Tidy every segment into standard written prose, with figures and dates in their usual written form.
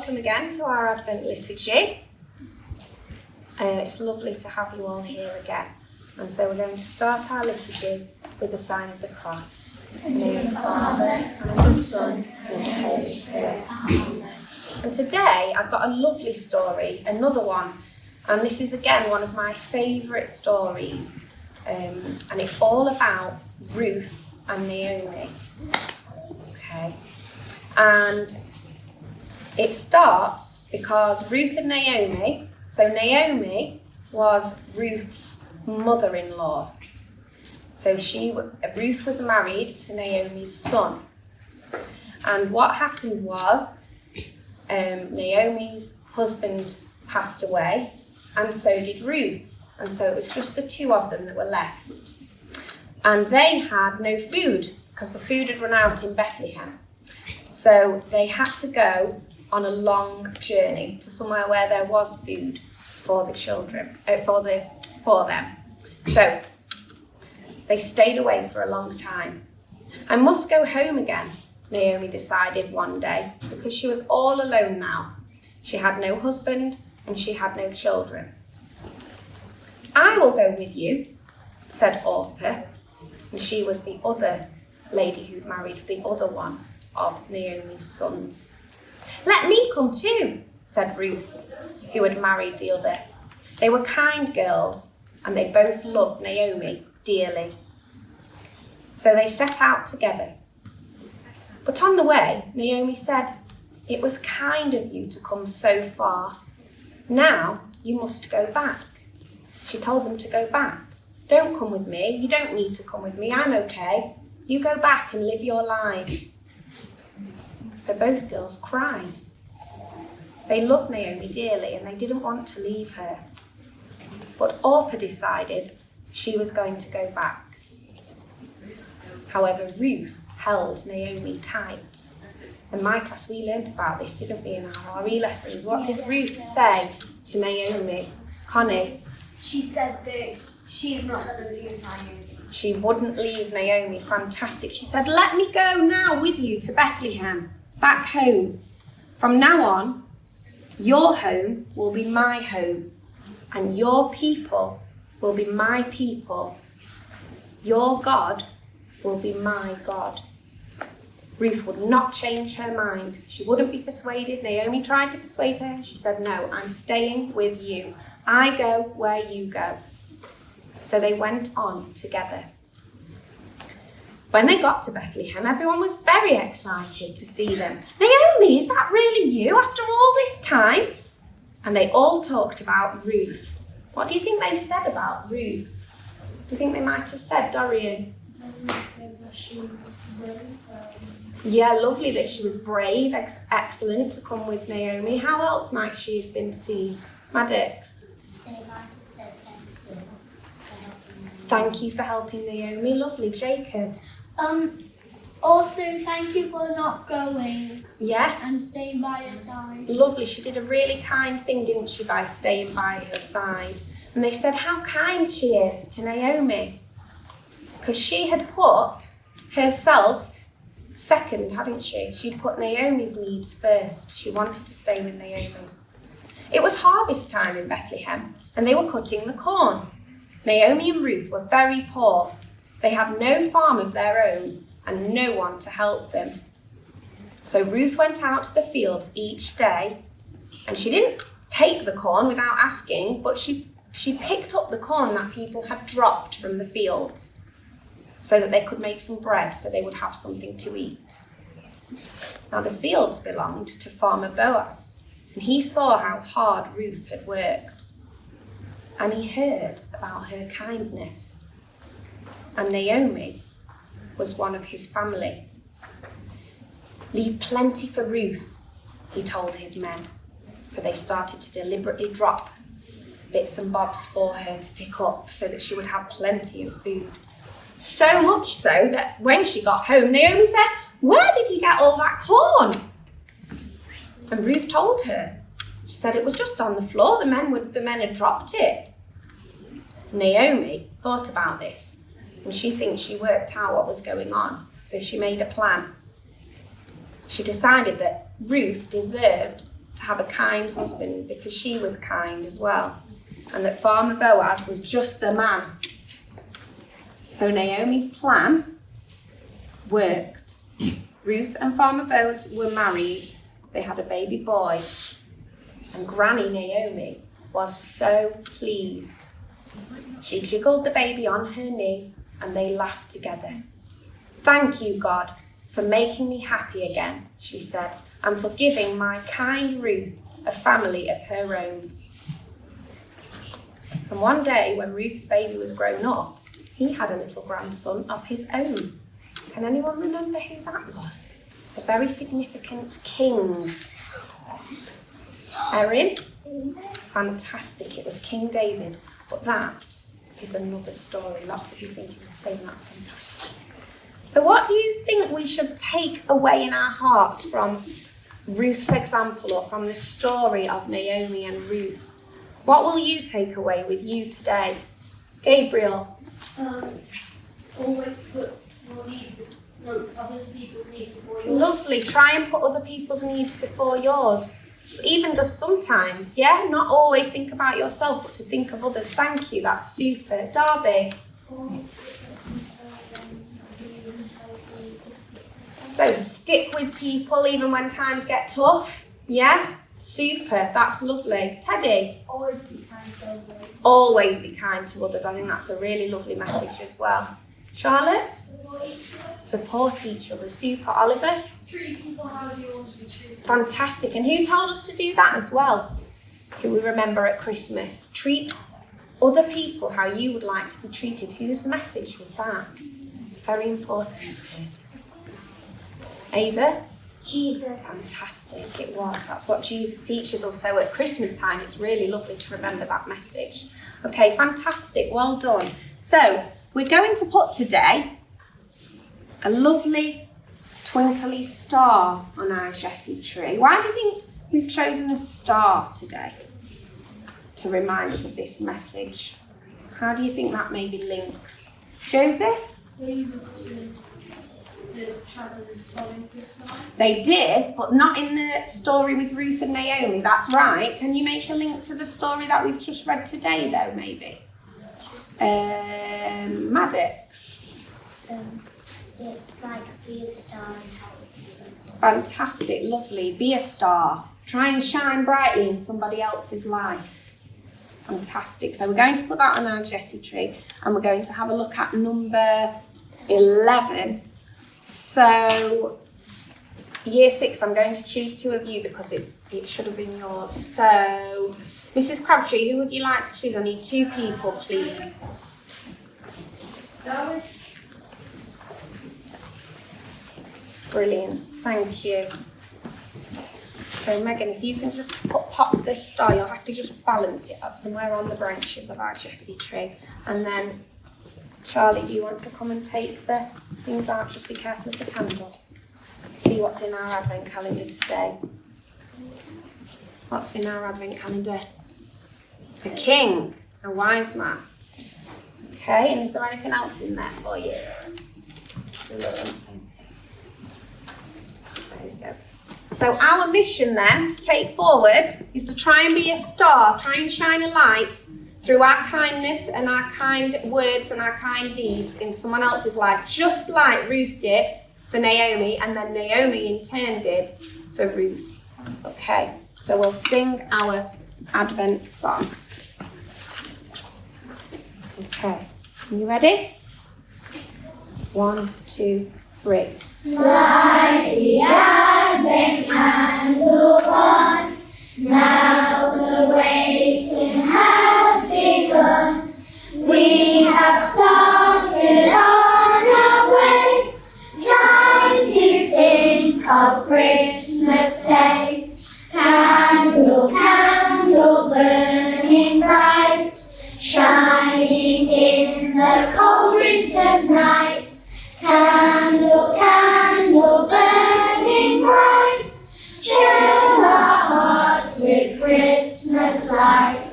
welcome again to our Advent liturgy. It's lovely to have you all here again. And so we're going to start our liturgy with the sign of the cross. In the name of the Father, and of the Son, and of the Holy Spirit. And today I've got a lovely story, another one. And this is again one of my favourite stories. And it's all about Ruth and Naomi. Okay. And it starts because Ruth and Naomi, so Naomi was Ruth's mother-in-law. So Ruth was married to Naomi's son. And what happened was Naomi's husband passed away, and so did Ruth's. And so it was just the two of them that were left. And they had no food because the food had run out in Bethlehem. So they had to go on a long journey to somewhere where there was food for the children, for them. So they stayed away for a long time. I must go home again, Naomi decided one day, because she was all alone now. She had no husband and she had no children. I will go with you, said Orpah, and she was the other lady who'd married the other one of Naomi's sons. Let me come too, said Ruth, who had married the other. They were kind girls, and they both loved Naomi dearly. So they set out together. But on the way, Naomi said, "It was kind of you to come so far. Now you must go back." She told them to go back. "Don't come with me. You don't need to come with me. I'm okay. You go back and live your lives." So both girls cried. They loved Naomi dearly and they didn't want to leave her. But Orpah decided she was going to go back. However, Ruth held Naomi tight. In my class, we learnt about this, didn't we, in our RE lessons? What did Ruth say to Naomi? Connie? She said that she's not going to leave Naomi. She wouldn't leave Naomi. Fantastic. She said, "Let me go now with you to Bethlehem, back home. From now on, your home will be my home, and your people will be my people. Your God will be my God." Ruth would not change her mind. She wouldn't be persuaded. Naomi tried to persuade her. She said, "No, I'm staying with you. I go where you go." So they went on together. When they got to Bethlehem, everyone was very excited to see them. "Naomi, is that really you after all this time?" And they all talked about Ruth. What do you think they said about Ruth? Do you think they might have said, Dorian? She was brave. Yeah, lovely that she was brave, excellent to come with Naomi. How else might she have been seen? Maddox? They might have said thank you for helping me. Thank you for helping Naomi. Lovely. Jacob? Also, thank you for not going Yes. and staying by your side. Lovely. She did a really kind thing, didn't she, by staying by her side. And they said how kind she is to Naomi. Because she had put herself second, hadn't she? She'd put Naomi's needs first. She wanted to stay with Naomi. It was harvest time in Bethlehem, and they were cutting the corn. Naomi and Ruth were very poor. They had no farm of their own and no one to help them. So Ruth went out to the fields each day, and she didn't take the corn without asking, but she picked up the corn that people had dropped from the fields so that they could make some bread so they would have something to eat. Now the fields belonged to Farmer Boaz, and he saw how hard Ruth had worked, and he heard about her kindness. And Naomi was one of his family. "Leave plenty for Ruth," he told his men. So they started to deliberately drop bits and bobs for her to pick up so that she would have plenty of food. So much so that when she got home, Naomi said, "Where did you get all that corn?" And Ruth told her. She said it was just on the floor. The men had dropped it. Naomi thought about this, and she thinks she worked out what was going on. So she made a plan. She decided that Ruth deserved to have a kind husband because she was kind as well, and that Farmer Boaz was just the man. So Naomi's plan worked. Ruth and Farmer Boaz were married. They had a baby boy, and Granny Naomi was so pleased. She jiggled the baby on her knee and they laughed together. "Thank you, God, for making me happy again," she said, "and for giving my kind Ruth a family of her own." And one day when Ruth's baby was grown up, he had a little grandson of his own. Can anyone remember who that was? It's a very significant king. Erin? Fantastic, it was King David. But that is another story. Lots of you thinking the same, that's fantastic. So what do you think we should take away in our hearts from Ruth's example or from the story of Naomi and Ruth? What will you take away with you today? Gabriel? Always put other people's needs before yours. Lovely. Try and put other people's needs before yours. Even just sometimes, yeah? Not always think about yourself, but to think of others. Thank you. That's super. Darby? So stick with people even when times get tough. Yeah? Super. That's lovely. Teddy? Always be kind to others. Always be kind to others. I think that's a really lovely message as well. Charlotte? Support each other. Super. Oliver? Treat people how you want to be treated. Fantastic. And who told us to do that as well? Who we remember at Christmas. Treat other people how you would like to be treated. Whose message was that? Very important. Ava? Jesus. Fantastic. It was. That's what Jesus teaches us. So at Christmas time, it's really lovely to remember that message. Okay, fantastic. Well done. So we're going to put today a lovely twinkly star on our Jessie tree. Why do you think we've chosen a star today to remind us of this message? How do you think that maybe links? Joseph? Maybe because the travelers following the star. They did, but not in the story with Ruth and Naomi. That's right. Can you make a link to the story that we've just read today, though, maybe? Maddox? It's like be a star and help. Fantastic, lovely. Be a star. Try and shine brightly in somebody else's life. Fantastic. So we're going to put that on our Jessie tree and we're going to have a look at number 11. So year 6, I'm going to choose 2 of you because it should have been yours. So Mrs. Crabtree, who would you like to choose? I need 2 people, please. Brilliant, thank you. So Megan, if you can just pop this star, you'll have to just balance it up somewhere on the branches of our Jessie tree. And then, Charlie, do you want to come and take the things out? Just be careful of the candle. See what's in our advent calendar today. What's in our advent calendar? A king, a wise man. Okay, and is there anything else in there for you? So our mission then to take forward is to try and be a star, try and shine a light through our kindness and our kind words and our kind deeds in someone else's life, just like Ruth did for Naomi and then Naomi in turn did for Ruth. Okay, so we'll sing our Advent song. Okay, are you ready? 1, 2, 3. Light the Advent candle on, now the waiting has begun. We have started on our way, time to think of Christmas Day. Candle, candle burning bright, shining in the cold winter's night. Candle, candle burning bright, chill our hearts with Christmas light.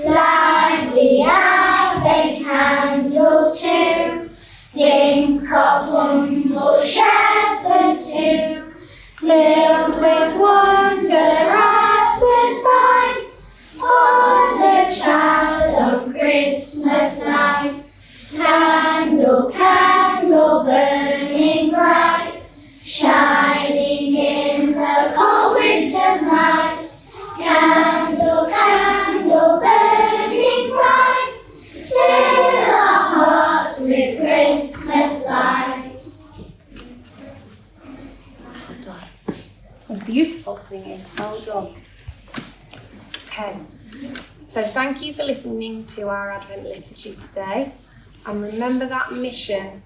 Light the Advent candle too, think of humble shepherds too, filled with wonder at Well done. Okay. So thank you for listening to our Advent liturgy today. And remember that mission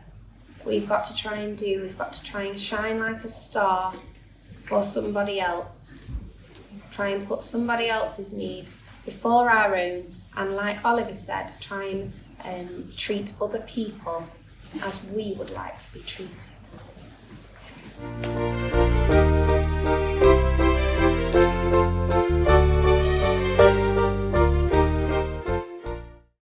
we've got to try and do. We've got to try and shine like a star for somebody else. Try and put somebody else's needs before our own. And like Oliver said, try and treat other people as we would like to be treated.